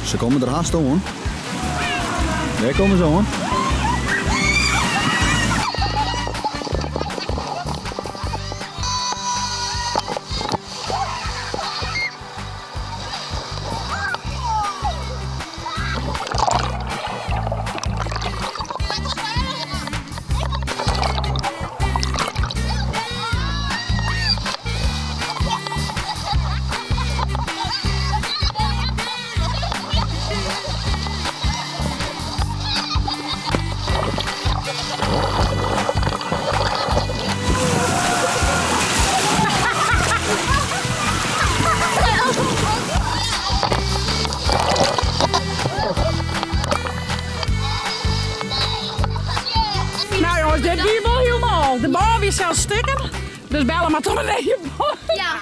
Ze komen er haast om. Daar komen ze hoor. Nou jongens, dit weer wel helemaal. De bal weer zelfs stukken. Dus bellen maar tot beneden. Ja.